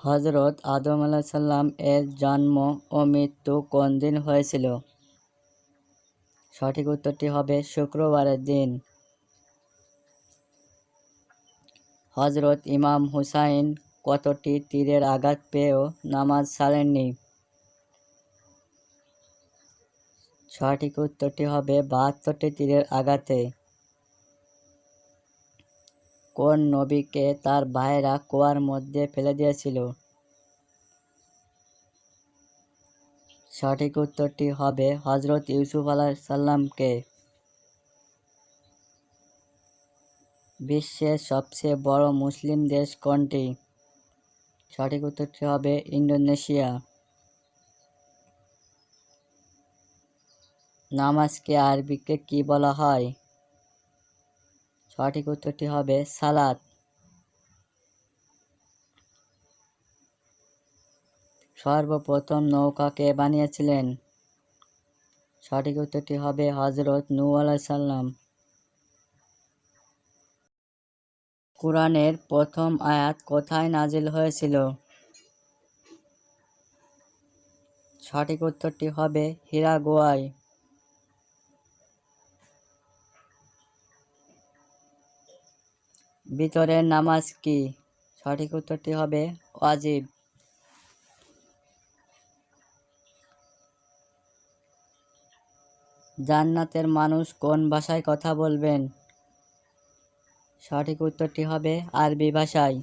হযরত আদম আলাইহিসসালাম এর জন্ম ও মৃত্যু কোন দিন হয়েছিল? সঠিক উত্তরটি হবে শুক্রবারের দিন। হযরত ইমাম হুসাইন কতটি তীরের আঘাত পেয়েও নামাজ ছাড়েননি? সঠিক উত্তরটি হবে ৭২টি তীরের আঘাতে। কোন নবীকে তার ভাইয়েরা কুয়ার মধ্যে ফেলে দিয়েছিল? সঠিক উত্তরটি হবে হযরত ইউসুফ আলাইহিসসালামকে। বিশ্বের সবচেয়ে বড় মুসলিম দেশ কোনটি? সঠিক উত্তরটি হবে ইন্দোনেশিয়া। নামাজকে আরবিতে কি বলা হয়? সঠিক উত্তরটি হবে সালাত। সর্বপ্রথম নৌকা কে বানিয়েছিলেন? সঠিক উত্তরটি হবে হযরত নূহ আলাইহিসসালাম। কুরআনের প্রথম আয়াত কোথায় নাজিল হয়েছিল? সঠিক উত্তরটি হবে হিরা গুহায়। ভিতরের নামাজ কি? সঠিক উত্তরটি হবে ওয়াজিব। জান্নাতের মানুষ কোন ভাষায় কথা বলবেন? সঠিক উত্তরটি হবে আরবি ভাষায়।